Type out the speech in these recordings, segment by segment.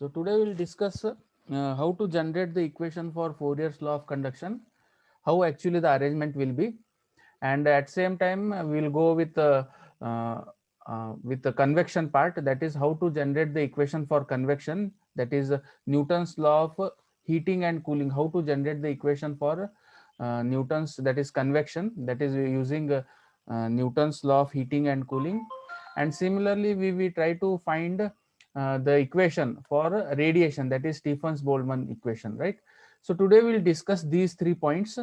So today we'll discuss how to generate the equation for Fourier's law of conduction, how actually the arrangement will be, and at same time we'll go uh, with the convection part, that is how to generate the equation for convection, that is Newton's law of heating and cooling, how to generate the equation for Newton's, that is convection, that is using Newton's law of heating and cooling. And similarly we try to find the equation for radiation, that is Stephens Boltzmann equation, right? So today we'll discuss these 3 points,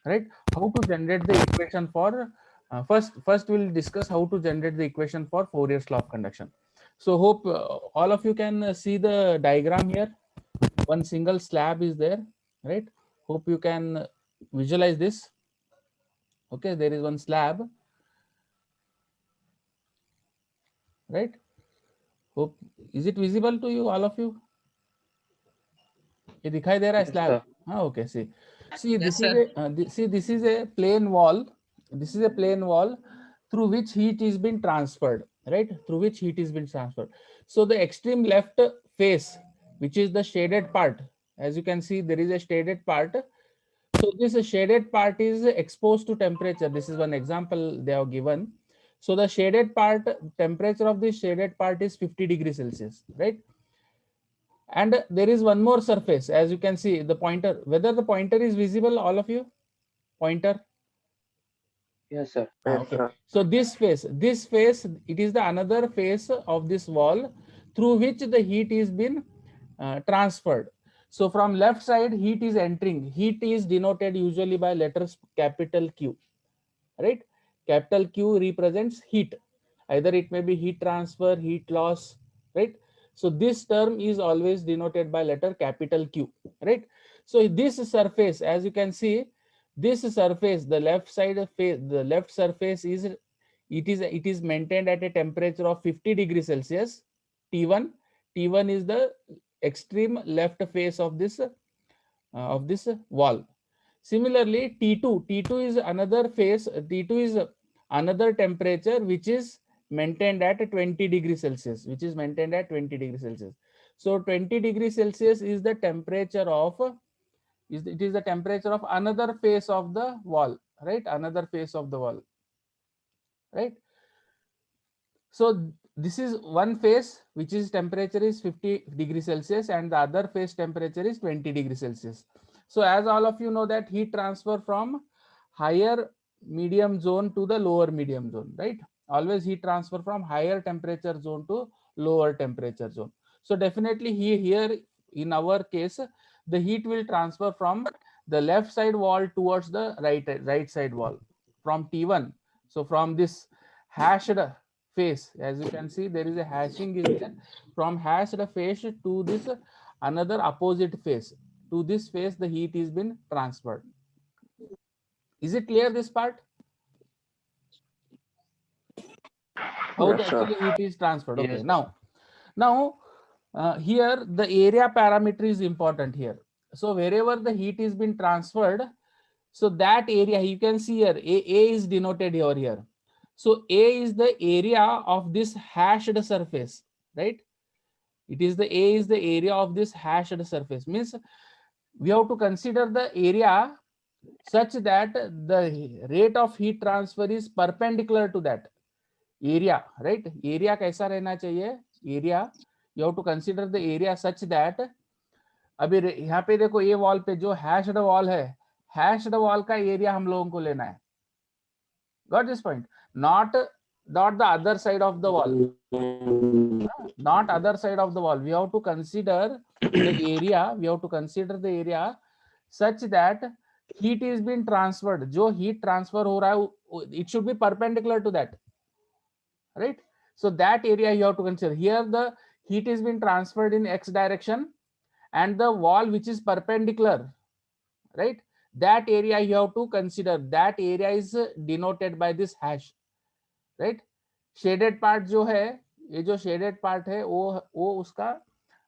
right? How to generate the equation for first we'll discuss how to generate the equation for Fourier's law of conduction. So hope all of you can see the diagram here. One single slab is there, right? Hope you can visualize this. Okay, there is one slab, right? Hope, is it visible to you, all of you? ये दिखाई दे रहा है Yes, slab? sir. हाँ, okay. See, Yes, this is sir. this is a plain wall. This is a plain wall through which heat is being transferred, right? Through which heat is being transferred. So the extreme left face, which is the shaded part, as you can see, there is a shaded part. So this shaded part is exposed to temperature. This is one example they have given. So the shaded part, temperature of this shaded part is 50 degrees Celsius, right? And there is one more surface, as you can see, the pointer, whether the pointer is visible, all of you, pointer. Yes, sir. Okay, so this face, it is the another face of this wall through which the heat is been transferred. So from left side, heat is entering. Heat is denoted usually by letters capital Q, right? Capital Q represents heat. Either it may be heat transfer, heat loss, right? So this term is always denoted by letter capital Q, right? So this surface, as you can see, this surface, the left side of the left surface is it is maintained at a temperature of 50 degrees Celsius. T1, T1 is the extreme left face of this wall. Similarly, T2 is another phase. T2 is another temperature which is maintained at 20 degrees Celsius, which is maintained at 20 degrees Celsius. So 20 degrees Celsius is the temperature of it is the temperature of another face of the wall, right? Another face of the wall, right? So this is one phase which is temperature is 50 degrees Celsius and the other phase temperature is 20 degrees Celsius. So as all of you know that heat transfer from higher medium zone to the lower medium zone, right? Always heat transfer from higher temperature zone to lower temperature zone. So definitely here in our case, the heat will transfer from the left side wall towards the right side wall from T1. So from this hashed face, as you can see, there is a hashing is there. From hashed face to this another opposite face, to this face the heat is been transferred. Is it clear, this part, how Yes, the sir. actually heat is transferred? Okay, Yes. now here the area parameter is important here. So wherever the heat is been transferred, so that area you can see here, a is denoted here. So a is the area of this hashed surface, right? It is the A is the area of this hashed surface. Means we have to consider the area such that the rate of heat transfer is perpendicular to that area, right? Area कैसा रहना चाहिए? Area, you have to consider the area such that अभी यहाँ पे देखो ये wall पे जो हैश्ड वॉल है, हैश्ड वॉल का एरिया हम लोगों को लेना है. Got this point? Not the other side of the wall. Not other side of the wall. We have to consider the area. We have to consider the area such that heat is being transferred. जो heat transfer हो रहा है, it should be perpendicular to that, right? So that area you have to consider. Here the heat is being transferred in x direction, and the wall which is perpendicular, right? That area you have to consider. That area is denoted by this hash, right? Shaded part जो है, ये जो shaded part है वो उसका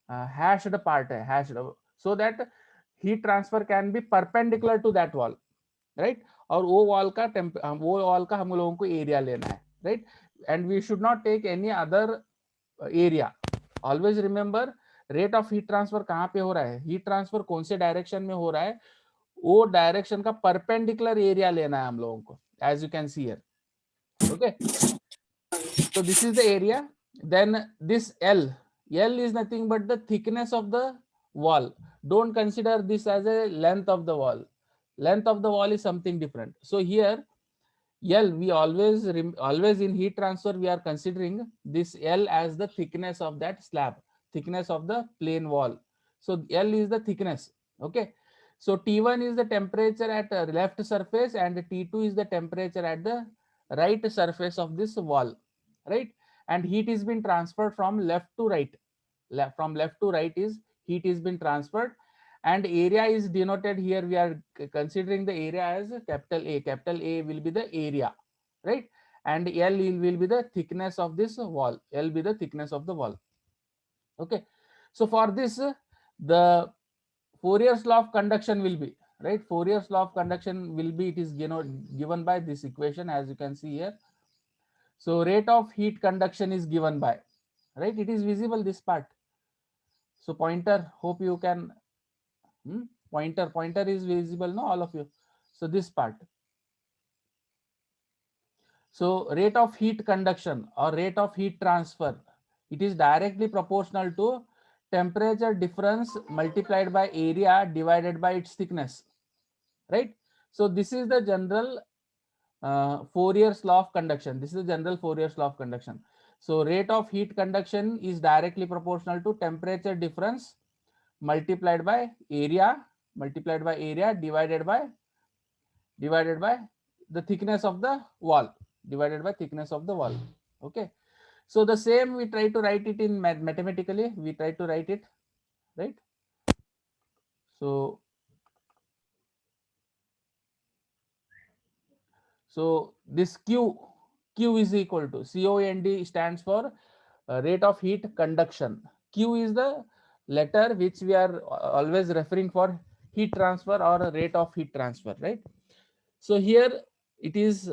hashed part है, hashed, so that heat transfer can be perpendicular to that wall, right? और वो wall का हम लोगों को area लेना है, right? And we should not take any other area. Always remember rate of heat transfer कहाँ पे हो रहा है, हीट ट्रांसफर कौन से डायरेक्शन में हो रहा है, वो डायरेक्शन का परपेंडिकुलर एरिया लेना है हम लोगों को, as you can see here. Okay, so this is the area. Then this L is nothing but the thickness of the wall. Don't consider this as a length of the wall. Length of the wall is something different. So here L, we always in heat transfer we are considering this L as the thickness of that slab, thickness of the plane wall. So L is the thickness. Okay, so T1 is the temperature at left surface and T2 is the temperature at the right surface of this wall, right? And heat is been transferred from left to right. From left to right is heat is been transferred, and area is denoted here. We are considering the area as capital A. Capital A will be the area, right? And L will be the thickness of this wall. L be the thickness of the wall. Okay, so for this the Fourier's law of conduction will be, right? Fourier's law of conduction will be, it is given by this equation, as you can see here. So rate of heat conduction is given by, right? It is visible, this part. So pointer, hope you can, pointer is visible, no, all of you. So this part. So rate of heat conduction or rate of heat transfer, it is directly proportional to temperature difference multiplied by area divided by its thickness, right? So this is the general Fourier's law of conduction. This is the general Fourier's law of conduction. So rate of heat conduction is directly proportional to temperature difference multiplied by area divided by the thickness of the wall, divided by thickness of the wall. Okay, so the same we try to write it in mathematically, we try to write it, right? So this q is equal to COND, stands for rate of heat conduction. Q is the letter which we are always referring for heat transfer or rate of heat transfer, right? So here it is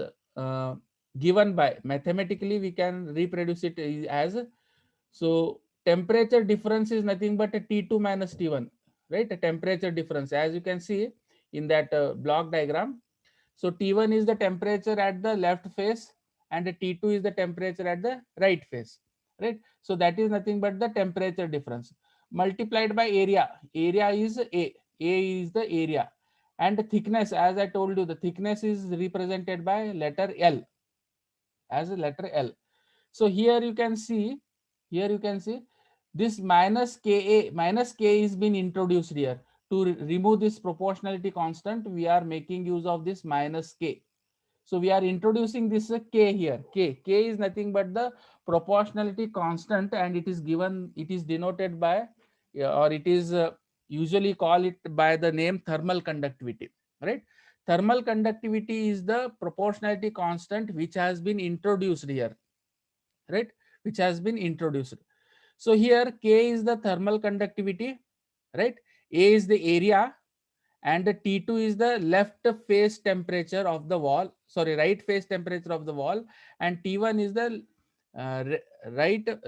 given by, mathematically we can reproduce it as, so temperature difference is nothing but a T2 minus T1, right? A temperature difference, as you can see in that block diagram. So T1 is the temperature at the left face and T2 is the temperature at the right face, right? So that is nothing but the temperature difference multiplied by area. Area is A is the area, and the thickness, as I told you, the thickness is represented by letter L, as a letter L. So here you can see, this minus K is been introduced here. To remove this proportionality constant, we are making use of this minus K. So we are introducing this K here. K is nothing but the proportionality constant, and it is given, it is denoted by, or it is usually call it by the name thermal conductivity, right? Thermal conductivity is the proportionality constant which has been introduced here, right? Which has been introduced. So here K is the thermal conductivity, right? A is the area, and the T2 is the left face temperature of the wall, sorry, right face temperature of the wall, and T1 is the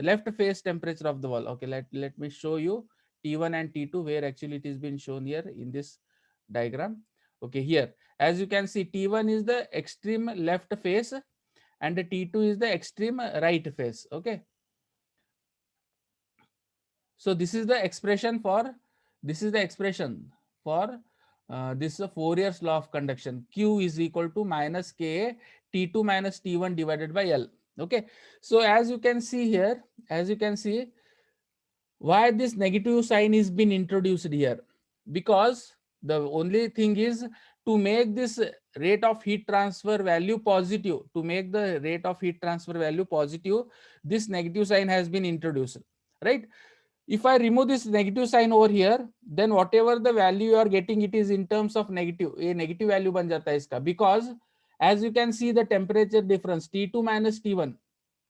left face temperature of the wall. Okay, let me show you T1 and T2 where actually it is been shown here in this diagram. Okay, here as you can see, T1 is the extreme left face and the T2 is the extreme right face. Okay, so this is the expression for, this is a Fourier's law of conduction. Q is equal to minus Ka T2 minus T1 divided by L. Okay, so as you can see here, why this negative sign is been introduced here, because the only thing is to make this rate of heat transfer value positive, this negative sign has been introduced, right? If I remove this negative sign over here, then whatever the value you are getting, it is in terms of negative, a negative value ban jata hai iska, because as you can see the temperature difference T2 minus T1,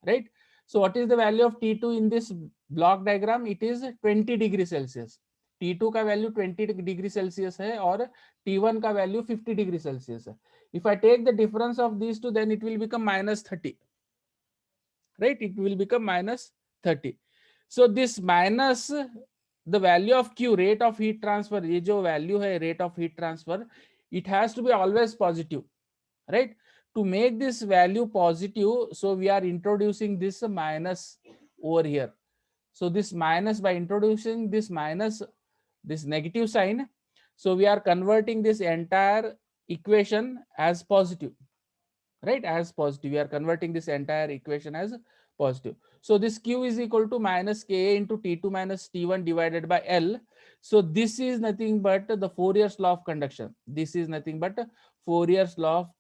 right? So what is the value of T2 in this block diagram? It is 20 degree Celsius. T2 का value 20 degree Celsius है और T1 का value 50 degree Celsius है. If I take the difference of these two, then it will become minus 30, right? It will become minus 30. So this minus the value of q, rate of heat transfer, ये जो value है rate of heat transfer, it has to be always positive, right? To make this value positive, so we are introducing this minus over here. So this minus, by introducing this minus, this negative sign, so we are converting this entire equation as positive, right? As positive, we are converting this entire equation as positive. So this q is equal to minus ka into t2 minus t1 divided by L. So this is nothing but the Fourier's law of conduction. This is nothing but Fourier's law of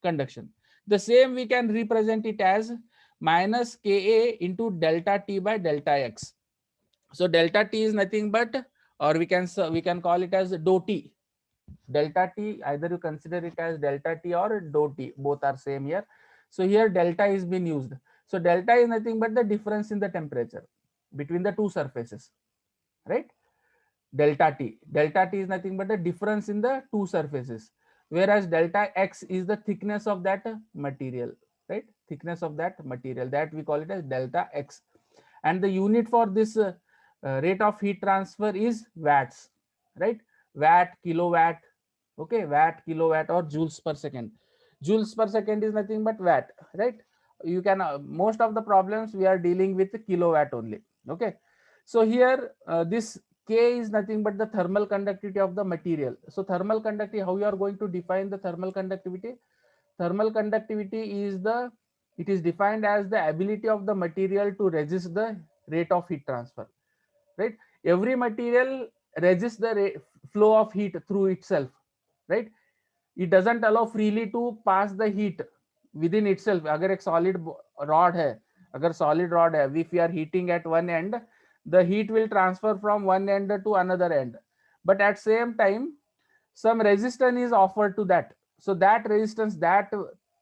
conduction. The same we can represent it as minus ka into delta t by delta x. So delta t is nothing but, or we can call it as dou t. Delta t, either you consider it as delta t or dou t, both are same here. So here delta is being used. So delta is nothing but the difference in the temperature between the two surfaces, right? Delta t is nothing but the difference in the two surfaces, whereas delta x is the thickness of that material, right? Thickness of that material, that we call it as delta x. And the unit for this rate of heat transfer is watts, right? Watt, kilowatt, okay, watt, kilowatt, or joules per second. Joules per second is nothing but watt, right? You can most of the problems we are dealing with kilowatt only, okay? So here this k is nothing but the thermal conductivity of the material. So thermal conductivity, how you are going to define the thermal conductivity? Thermal conductivity is the, it is defined as the ability of the material to resist the rate of heat transfer, right? Every material resists the flow of heat through itself, right? It doesn't allow freely to pass the heat within itself. अगर एक solid rod है, अगर solid rod है, if we are heating at one end, the heat will transfer from one end to another end, but at same time some resistance is offered to that. So that resistance, that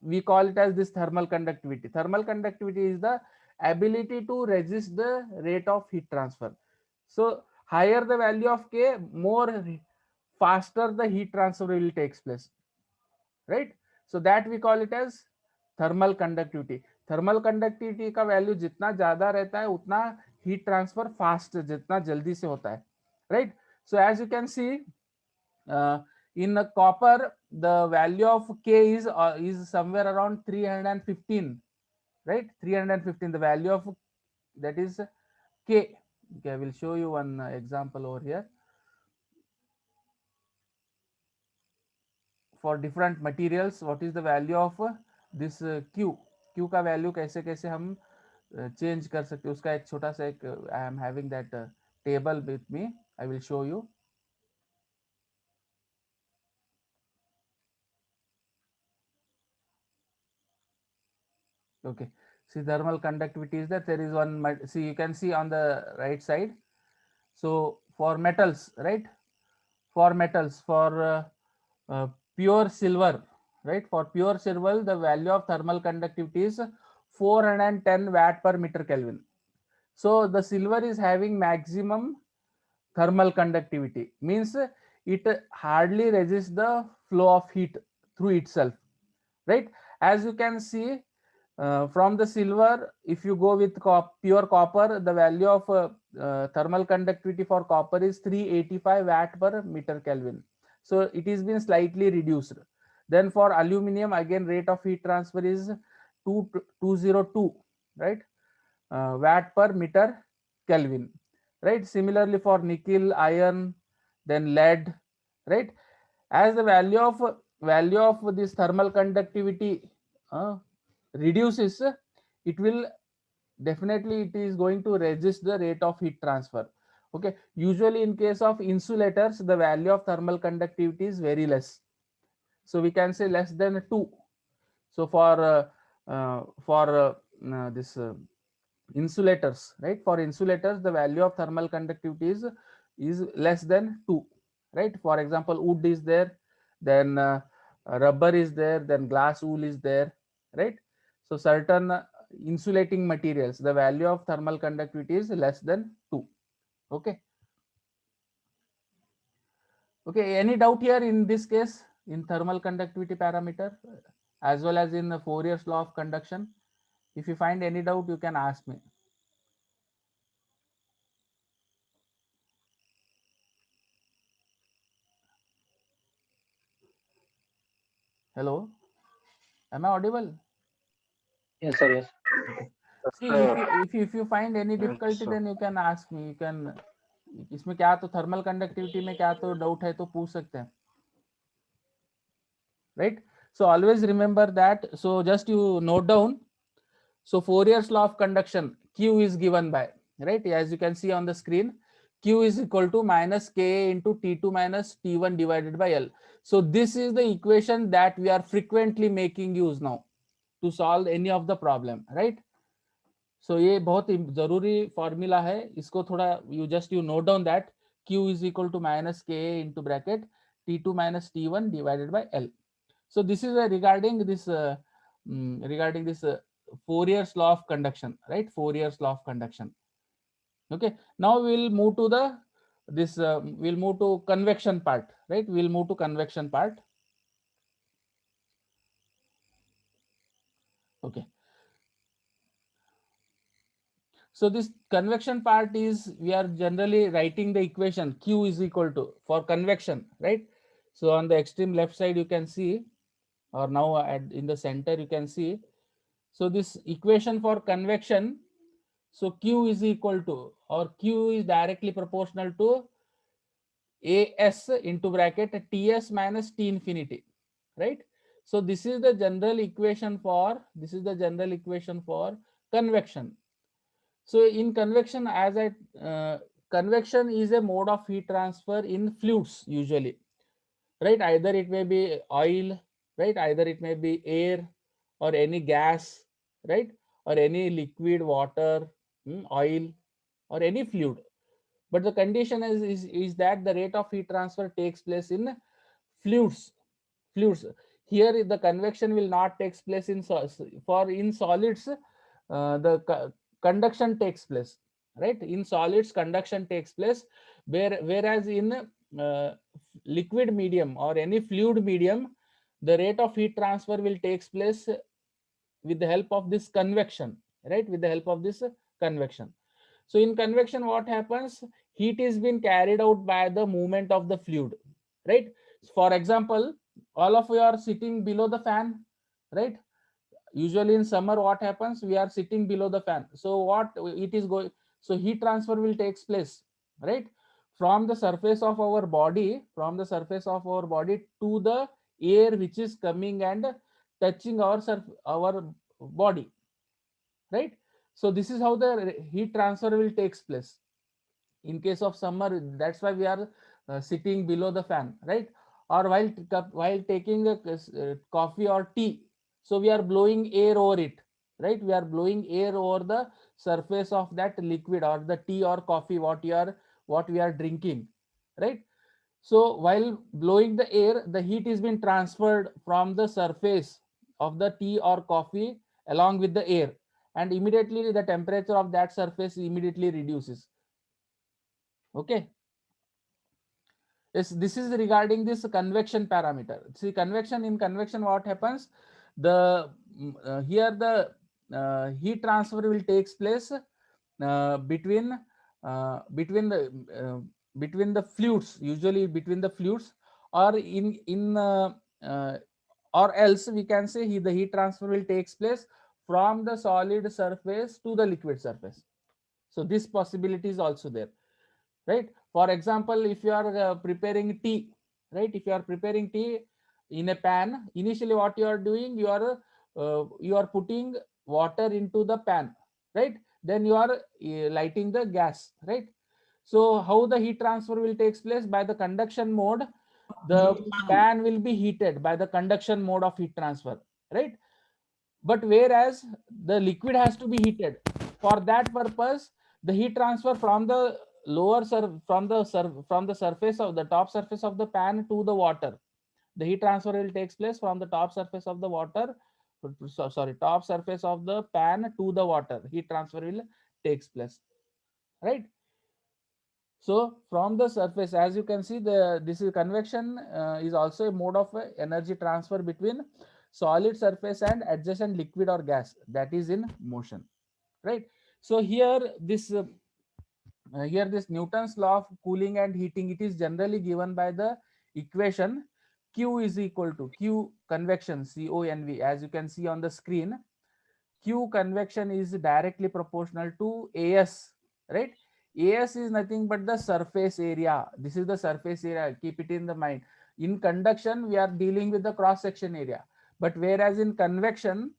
we call it as this thermal conductivity. Thermal conductivity is the ability to resist the rate of heat transfer. So higher the value of k, more faster the heat transfer will takes place, right? So that we call it as thermal conductivity. Thermal conductivity का value जितना ज्यादा रहता है उतना heat transfer fast, जितना जल्दी से होता है, right? So as you can see, in copper the value of k is somewhere around 315, right? 315, the value of that is k. Okay, I will show you one example over here. For different materials, what is the value of this q? Q का value कैसे कैसे हम change कर सकते हैं, उसका एक छोटा सा एक, I am having that table with me, I will show you. Okay, see thermal conductivity is that there is one, see you can see on the right side. So for metals, right? For metals, for pure silver, right? For pure silver, the value of thermal conductivity is 410 watt per meter Kelvin. So the silver is having maximum thermal conductivity, means it hardly resists the flow of heat through itself, right? As you can see, from the silver, if you go with pure copper, the value of thermal conductivity for copper is 385 watt per meter Kelvin. So it is been slightly reduced. Then for aluminum, again rate of heat transfer is 202, right? Watt per meter Kelvin, right? Similarly for nickel, iron, then lead, right? As the value of this thermal conductivity reduces, it will definitely, it is going to resist the rate of heat transfer. Okay, usually in case of insulators the value of thermal conductivity is very less, so we can say less than 2. So for this insulators, right? For insulators the value of thermal conductivity is less than 2, right? For example, wood is there, then rubber is there, then glass wool is there, right? So certain insulating materials, the value of thermal conductivity is less than 2. Okay, okay, any doubt here in this case in thermal conductivity parameter as well as in the Fourier's law of conduction? If you find any doubt, you can ask me. Hello, am I audible? Yes, sir. Yes. Okay. Yes, See, if sir. you if you find any Yes, difficulty, sir. then you can ask me. You can, इसमें क्या तो thermal conductivity में क्या तो doubt है तो पूछ सकते हैं, right? So always remember that. So just you note down. So Fourier's law of conduction, Q is given by, right? As you can see on the screen, Q is equal to minus Ka into T2 minus T1 divided by L. So this is the equation that we are frequently making use now to solve any of the problem, right? So ये बहुत जरूरी formula है, इसको थोड़ा you just you note down that Q is equal to minus Ka into bracket T2 minus T1 divided by L. So this is regarding this Fourier's law of conduction, right? Fourier's law of conduction. Okay. Now we'll move to the we'll move to convection part, right? We'll move to convection part. Okay. So this convection part is, we are generally writing the equation Q is equal to for convection, right? So on the extreme left side you can see, or now in the center you can see. So this equation for convection, so Q is equal to, or Q is directly proportional to As into bracket Ts minus T infinity, right? So this is the general equation for, convection. So in convection, convection is a mode of heat transfer in fluids usually, right? Either it may be oil, right? Either it may be air or any gas, right? Or any liquid, water, oil, or any fluid. But the condition is that the rate of heat transfer takes place in fluids. Fluids. Here the convection will not takes place in for in solids. Conduction takes place, right? In solids, conduction takes place, whereas in liquid medium or any fluid medium, the rate of heat transfer will takes place with the help of this convection, right? With the help of this convection. So in convection, what happens? Heat is being carried out by the movement of the fluid, right? For example, all of you are sitting below the fan, right? Usually in summer, what happens? We are sitting below the fan. So what it is going? So heat transfer will takes place, right? From the surface of our body, to the air which is coming and touching our body, right? So this is how the heat transfer will takes place. In case of summer, that's why we are sitting below the fan, right? Or while taking a coffee or tea, so we are blowing air over it, right? We are blowing air over the surface of that liquid or the tea or coffee, what we are drinking, right? So while blowing the air, the heat is being transferred from the surface of the tea or coffee along with the air, and immediately the temperature of that surface immediately reduces. Okay. Yes, this is regarding this convection parameter. See, in convection, what happens? Here the heat transfer will takes place between between the fluids, usually between the fluids, or in uh, or else we can say the heat transfer will takes place from the solid surface to the liquid surface. So this possibility is also there, right? For example, if you are preparing tea, right? If you are preparing tea in a pan, initially what you are putting water into the pan, right? Then you are lighting the gas, right? So how the heat transfer will takes place? By the conduction mode, the pan will be heated by the conduction mode of heat transfer, right? But whereas the liquid has to be heated, for that purpose the heat transfer from the from the surface of the top surface of the pan to the water, the heat transfer will takes place from the top surface of the water, sorry, top surface of the pan to the water, heat transfer will takes place, right? So from the surface, as you can see, this is convection is also a mode of energy transfer between solid surface and adjacent liquid or gas that is in motion, right? So here this Newton's law of cooling and heating, it is generally given by the equation Q is equal to Q convection, CONV, as you can see on the screen. Q convection is directly proportional to AS, right? AS is nothing but the surface area. This is the surface area. Keep it in the mind. In conduction, we are dealing with the cross section area, but whereas in convection,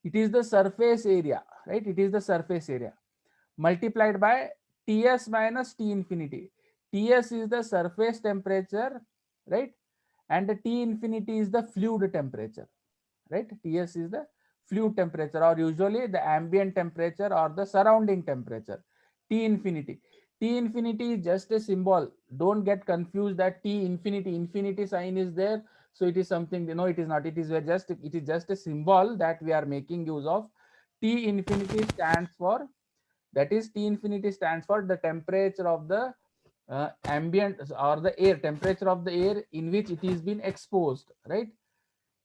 it is the surface area, right? It is the surface area multiplied by Ts minus T infinity. Ts is the surface temperature, right? And the T infinity is the fluid temperature, right? Ts is the fluid temperature, or usually the ambient temperature or the surrounding temperature. T infinity. T infinity is just a symbol. Don't get confused that T infinity, infinity sign is there. So it is something, no, it is not. It is just a symbol that we are making use of. T infinity stands for, that is T infinity stands for the temperature of the ambient or the air, temperature of the air in which it is been exposed, right?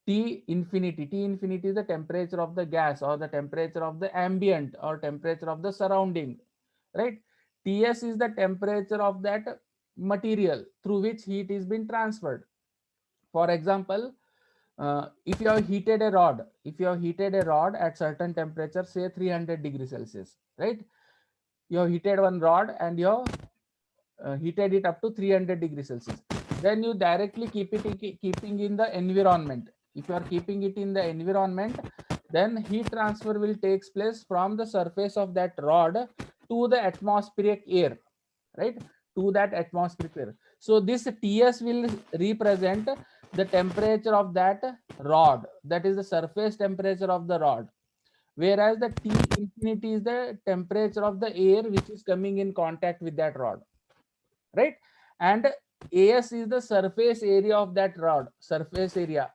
T infinity. T infinity is the temperature of the gas or the temperature of the ambient or temperature of the surrounding, right? Ts is the temperature of that material through which heat is being transferred. For example, if you have heated a rod, if you have heated a rod at certain temperature, say 300 degrees Celsius, right? You have heated one rod and you have heated it up to 300 degrees Celsius. Then you directly keeping in the environment. If you are keeping it in the environment, then heat transfer will takes place from the surface of that rod to the atmospheric air, right? To that atmospheric air. So this Ts will represent the temperature of that rod. That is the surface temperature of the rod, whereas the T infinity is the temperature of the air which is coming in contact with that rod, right? And As is the surface area of that rod, surface area.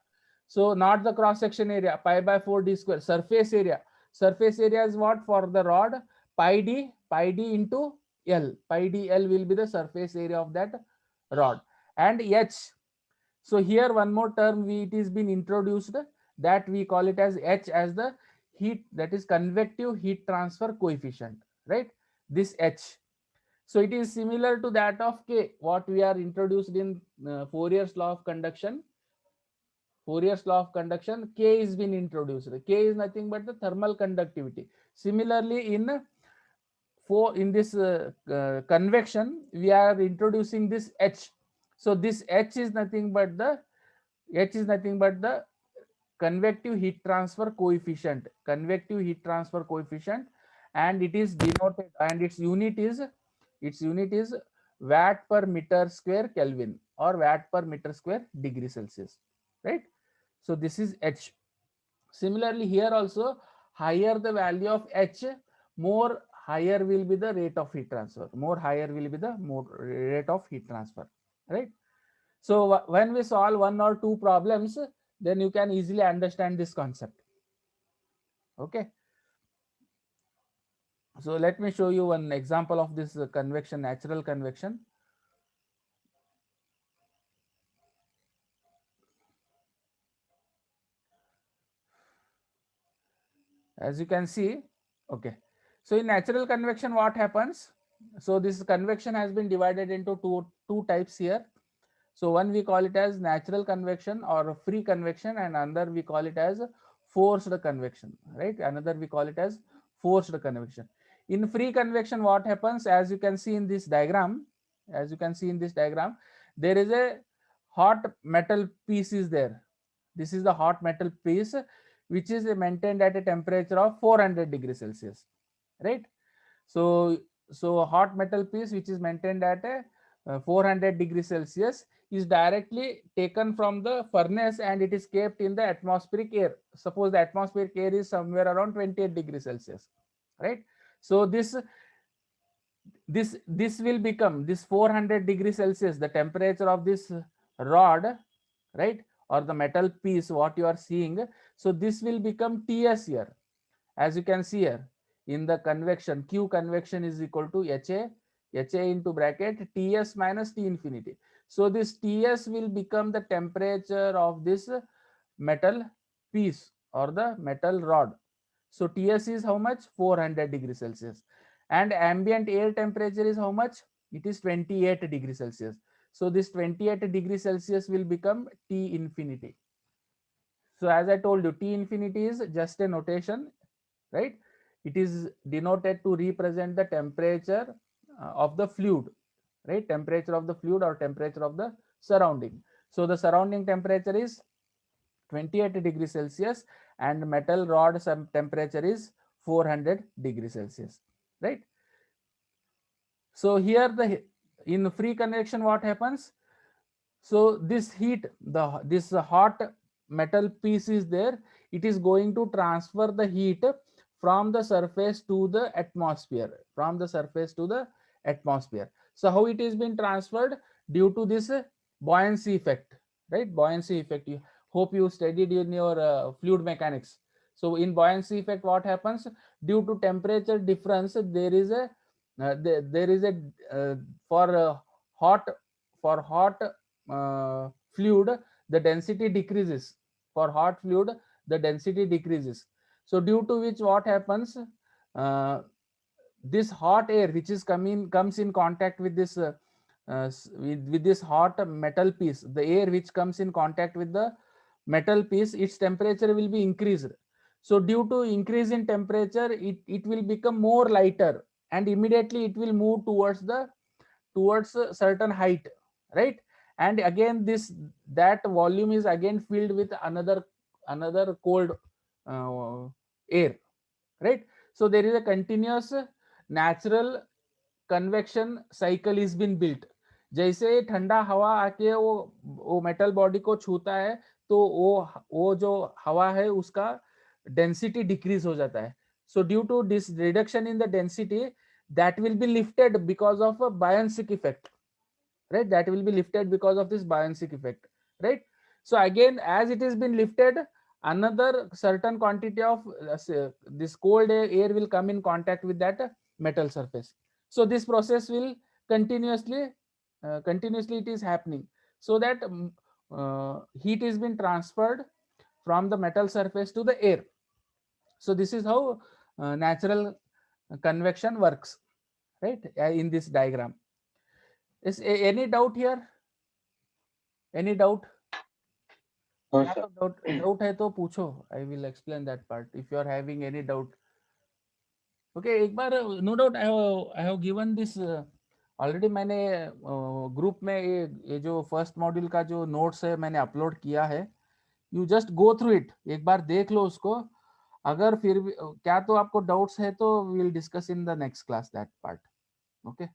So not the cross section area, pi by 4 d square, surface area. Surface area is what for the rod? Pi d into L. Pi d L will be the surface area of that rod. And H, so here one more term it is been introduced, that we call it as H, as the heat, that is convective heat transfer coefficient, right? This H. So it is similar to that of K, what we are introduced in Fourier's law of conduction. Fourier's law of conduction, K is been introduced. K is nothing but the thermal conductivity. Similarly, in this convection, we are introducing this H. So this H is nothing but the convective heat transfer coefficient. Convective heat transfer coefficient, and it is denoted, and its unit is watt per meter square Kelvin or watt per meter square degree Celsius, right? So this is H. Similarly, here also, higher the value of H, more higher will be the rate of heat transfer. More higher will be the more rate of heat transfer, right? So when we solve one or two problems, then you can easily understand this concept. Okay. So let me show you one example of this convection, natural convection. As you can see, okay. So in natural convection, what happens? So this convection has been divided into two types here. So one we call it as natural convection or free convection, and another we call it as forced convection, right? Another we call it as forced convection. In free convection, what happens? As you can see in this diagram, there is a hot metal piece is there. This is the hot metal piece which is maintained at a temperature of 400 degrees Celsius, right? So hot metal piece which is maintained at a 400 degrees Celsius is directly taken from the furnace and it is kept in the atmospheric air. Suppose the atmospheric air is somewhere around 28 degrees Celsius, right? So this will become this 400 degrees Celsius, the temperature of this rod, right? Or the metal piece what you are seeing. So this will become Ts here. As you can see here in the convection, Q convection is equal to HA into bracket Ts minus T infinity. So this Ts will become the temperature of this metal piece or the metal rod. So Ts is how much? 400 degrees Celsius. And ambient air temperature is how much? It is 28 degrees Celsius. So this 28 degrees Celsius will become T infinity. So as I told you, T infinity is just a notation, right? It is denoted to represent the temperature of the fluid, right? Temperature of the fluid or temperature of the surrounding. So the surrounding temperature is 28 degrees Celsius and metal rod temperature is 400 degrees Celsius, right? So here the in free convection what happens? So this heat, this hot metal piece is there, it is going to transfer the heat from the surface to the atmosphere, from the surface to the atmosphere. So how it is being transferred? Due to this buoyancy effect, right? Buoyancy effect. You hope you studied in your fluid mechanics. So in buoyancy effect what happens? Due to temperature difference, there is a there is a for hot for hot fluid, the density decreases. For hot fluid, the density decreases. So due to which what happens? uh, this hot air which is comes in contact with this with this hot metal piece, the air which comes in contact with the metal piece, its temperature will be increased. So due to increase in temperature, it will become more lighter, and immediately it will move towards a certain height, right? And again this that volume is again filled with another cold uh, air, right? So there is a continuous natural convection cycle is been built. जैसे ठंडा हवा आके वो metal body को छूता है, तो वो जो हवा है उसका डेंसिटी डिक्रीज हो जाता है. So due to this reduction in the density, that will be lifted because of a buoyancy effect, right? That will be lifted because of this buoyancy effect, right? So again, as it has been lifted, another certain quantity of this cold air will come in contact with that metal surface. So this process will continuously it is happening, so that heat is being transferred from the metal surface to the air. So this is how natural convection works, right? In this diagram. Is any doubt here? Any doubt? No, क्या sir. तो doubt है तो पूछो. I will explain that part if you are having any doubt. Okay, एक बार no doubt I have given this already. मैंने group में ये जो फर्स्ट मॉड्यूल का जो नोट्स है मैंने अपलोड किया है. You just go through it, एक बार देख लो उसको. अगर फिर भी क्या तो आपको डाउट्स है तो we will discuss in the next class that part. Okay.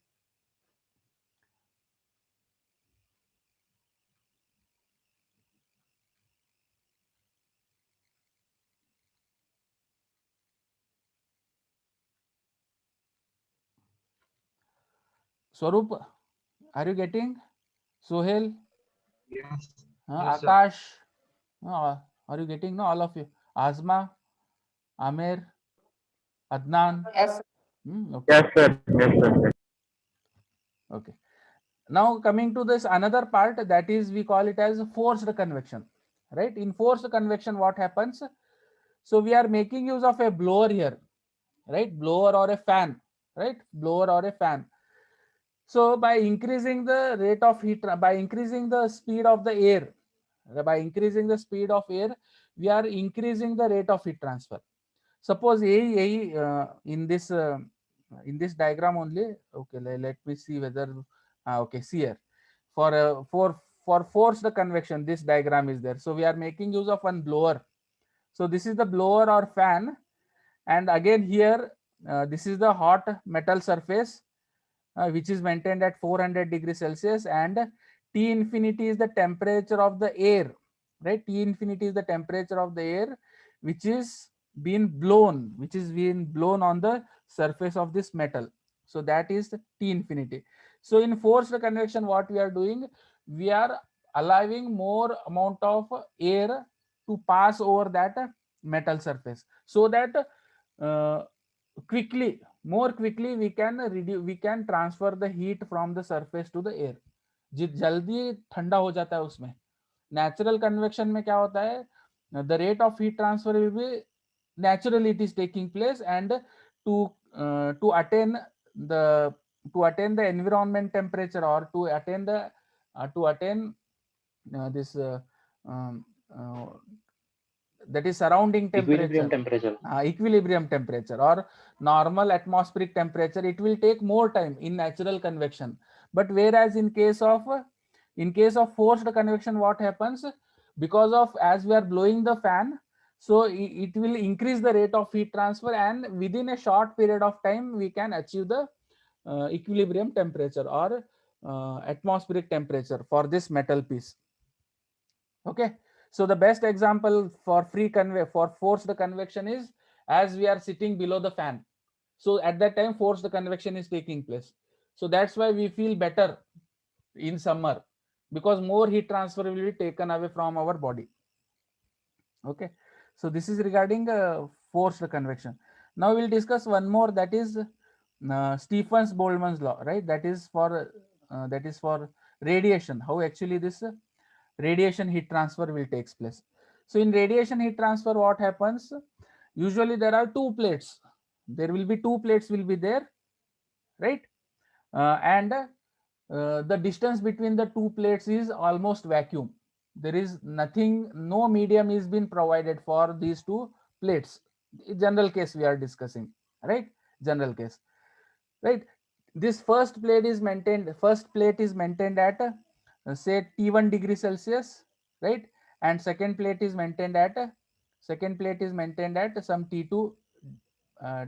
Swaroop, are you getting? Sohail, Yes, yes, sir. Akash, are you getting? No, all of you. Azma, Aamir, Adnan. Yes. Okay. Yes, sir. Yes, sir. Okay. Now coming to this another part, that is we call it as forced convection, right? In forced convection, what happens? So we are making use of a blower here, right? Blower or a fan, right? Blower or a fan. So by increasing the rate of heat, by increasing the speed of the air, by increasing the speed of air, we are increasing the rate of heat transfer. Suppose in this diagram only. Okay, let me see whether okay, see here for forced convection, this diagram is there. So we are making use of one blower. So this is the blower or fan, and again here this is the hot metal surface which is maintained at 400 degrees Celsius, and T infinity is the temperature of the air, right? T infinity is the temperature of the air which is being blown on the surface of this metal. So that is T infinity. So in forced convection, what we are doing, we are allowing more amount of air to pass over that metal surface, so that uh, more quickly we can transfer the heat from the surface to the air. जल्दी ठंडा हो जाता है उसमें. Natural convection में क्या होता है, the rate of heat transfer will be naturally it is taking place, and to attain the environment temperature, or to attain the to attain this um, uh, that is surrounding Equilibrium temperature, temperature. equilibrium temperature or normal atmospheric temperature, it will take more time in natural convection. But whereas in case of forced convection, what happens, because of as we are blowing the fan, so it will increase the rate of heat transfer, and within a short period of time we can achieve the equilibrium temperature or atmospheric temperature for this metal piece. Okay, so the best example for for forced convection is as we are sitting below the fan. So at that time forced convection is taking place. So that's why we feel better in summer, because more heat transfer will be taken away from our body. Okay, so this is regarding forced convection. Now we'll discuss one more, that is Stephens Boltzmann's law, right? That is for radiation, how actually this radiation heat transfer will takes place. So in radiation heat transfer, what happens, usually there are two plates, there will be two plates will be there, right? And the distance between the two plates is almost vacuum. There is nothing, no medium is been provided for these two plates. General case we are discussing, right? General case, right? This first plate is maintained at say T1 degree Celsius, right? And second plate is maintained at some T2 uh,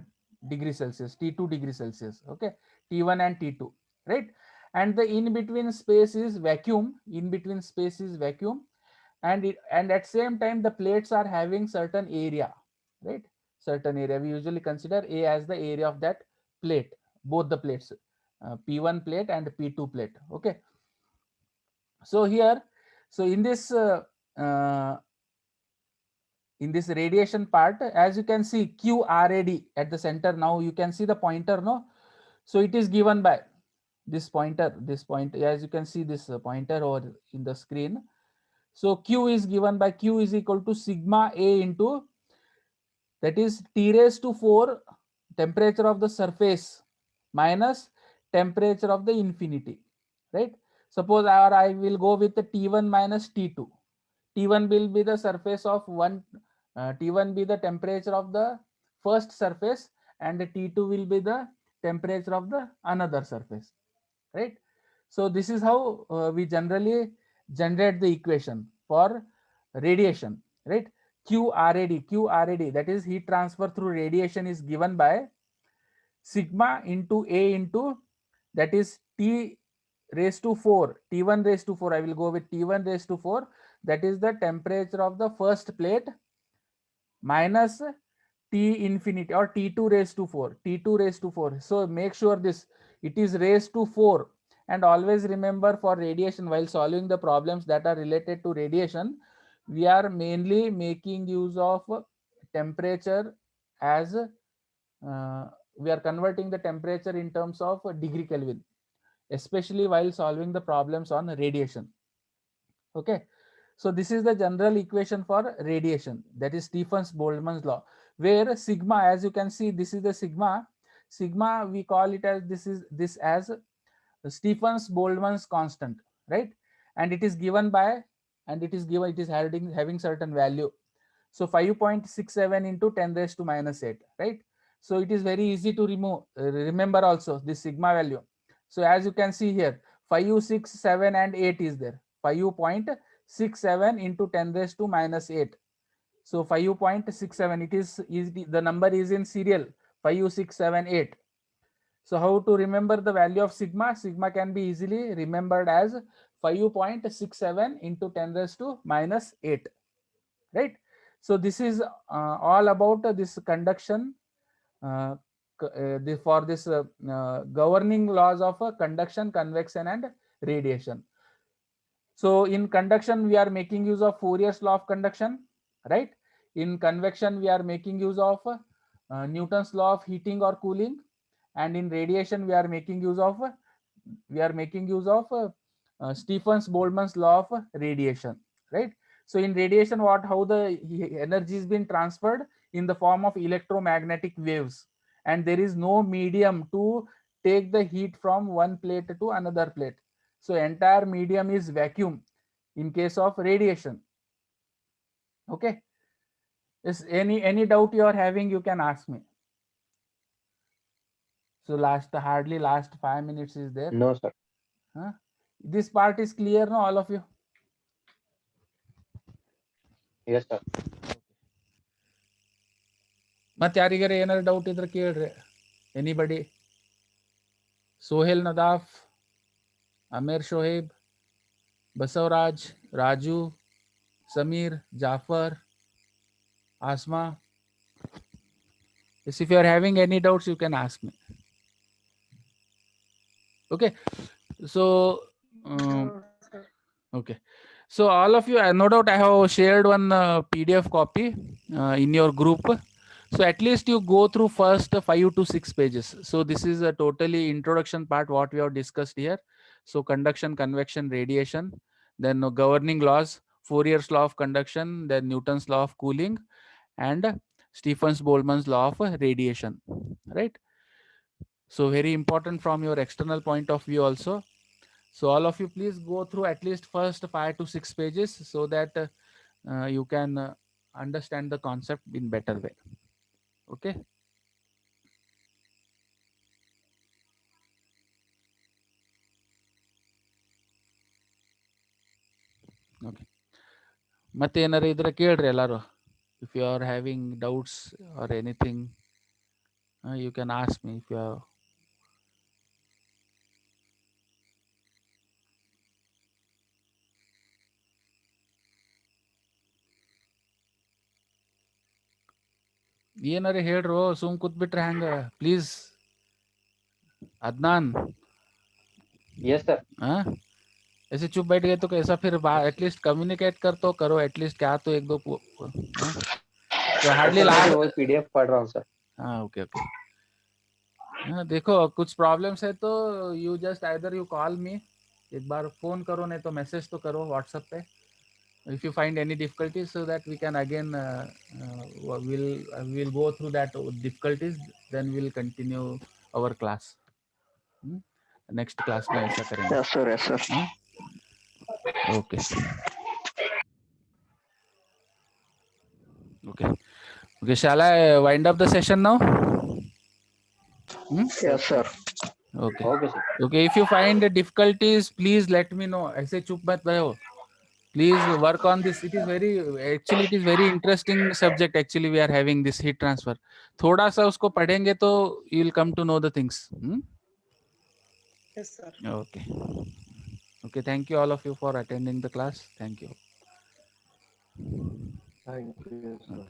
degree Celsius, T2 degree Celsius. Okay, T1 and T2, right? And the in between space is vacuum. In between space is vacuum, and at same time the plates are having certain area, right? Certain area. We usually consider A as the area of that plate, both the plates, P1 plate and P2 plate. Okay. So here, so uh, in this radiation part, as you can see QRAD at the center, now you can see the pointer, no? So it is given by this pointer, as you can see this pointer over in the screen. So Q is given by, Q is equal to sigma A into, that is T raised to 4 temperature of the surface minus temperature of the infinity, right? Suppose I will go with the T1 minus T2. T1 will be the surface of one, T1 be the temperature of the first surface, and the T2 will be the temperature of the another surface, right? So this is how we generally generate the equation for radiation, right? QRAD, that is heat transfer through radiation, is given by sigma into A into, that is T raised to 4, T1 raised to 4. I will go with T1 raised to 4. That is the temperature of the first plate minus T infinity, or T2 raised to 4, T2 raised to 4. So make sure this, it is raised to 4. And always remember, for radiation, while solving the problems that are related to radiation, we are mainly making use of temperature as we are converting the temperature in terms of degree Kelvin, especially while solving the problems on radiation. Okay, so this is the general equation for radiation, that is Stephens Boltzmann's law, where sigma, as you can see, this is the sigma we call it as, this as Stephens Boltzmann's constant, right? And it is given by, it is having certain value. So 5.67 into 10 raised to minus 8, right? So it is very easy to remember also this sigma value. So as you can see here, 5, 6, 7 and 8 is there. 5.67 into 10 raised to minus 8. So 5.67, it is the number is in serial, 5, 6, 7, 8. So how to remember the value of sigma? Sigma can be easily remembered as 5.67 into 10 raised to minus 8, right? So this is all about this conduction, for this governing laws of conduction, convection and radiation. So in conduction, we are making use of Fourier's law of conduction, right? In convection, we are making use of Newton's law of heating or cooling, and in radiation, we are making use of Stephens Boltzmann's law of radiation, right? So in radiation, how the energy is being transferred in the form of electromagnetic waves, and there is no medium to take the heat from one plate to another plate. So entire medium is vacuum in case of radiation. Okay. Is any doubt you are having, you can ask me. So hardly last 5 minutes is there. No, sir. Huh? This part is clear, no, all of you? Yes, sir. ಮತ್ತೆ ಯಾರಿಗಾರ ಏನಾರ doubt ಇದ್ರೆ ಕೇಳ್ರಿ. Anybody? Sohail Nadaf, Ameer Shoaib, Basavaraj, Raju, Sameer, Jafar, Asma. Yes, if you are having any doubts, you can ask me. Okay. So okay. So all of you, no doubt I have shared one PDF copy in your group. So at least you go through first 5 to 6 pages. So this is a totally introduction part what we have discussed here. So conduction, convection, radiation, then governing laws, Fourier's law of conduction, then Newton's law of cooling, and Stephens-Boltzmann's law of radiation, right? So very important from your external point of view also. So all of you, please go through at least first 5 to 6 pages so that you can understand the concept in better way. Okay. Okay. ಮತ್ತೆ ಏನಾರ ಇದ್ರೆ ಕೇಳ್ರಿ ಎಲ್ಲಾರು. If you are having doubts or anything, you can ask me if you are. ಏನಾರ ಹೇಳ್ರು, ಸುಮ್ ಕೂತ್ಬಿಟ್ರೆ ಹ್ಯಾಂಗ? Please Adnan. Yes, sir. हाँ, ऐसे चुप बैठ गए तो कैसा? फिर एटलीस्ट कम्युनिकेट कर तो करो, एटलीस्ट क्या तो एक दो हाँ? तो हार्डली मैं लास्ट. वही PDF पढ़ रहा हूँ, सर. हाँ, ओके ओके. हाँ, देखो कुछ प्रॉब्लम्स है तो you just either you call मी, एक बार फोन करो, नहीं तो मैसेज तो करो व्हाट्सएप पे. If you find any difficulties, so that we can again we'll go through that difficulties, then we'll continue our class. Next class में ऐसा करेंगे. Yes, sir. Yes, sir. Okay. Okay. Okay. Shall I wind up the session now? Yes, sir. Okay. Okay, sir. Okay. If you find difficulties, please let me know. ऐसे चुप मत रहो. Please work on this. It is very interesting subject. Actually, we are having this heat transfer. थोड़ा सा उसको पढ़ेंगे तो you will come to know the things. Yes, sir. Okay. Okay. Thank you all of you for attending the class. Thank you. Thank you, sir.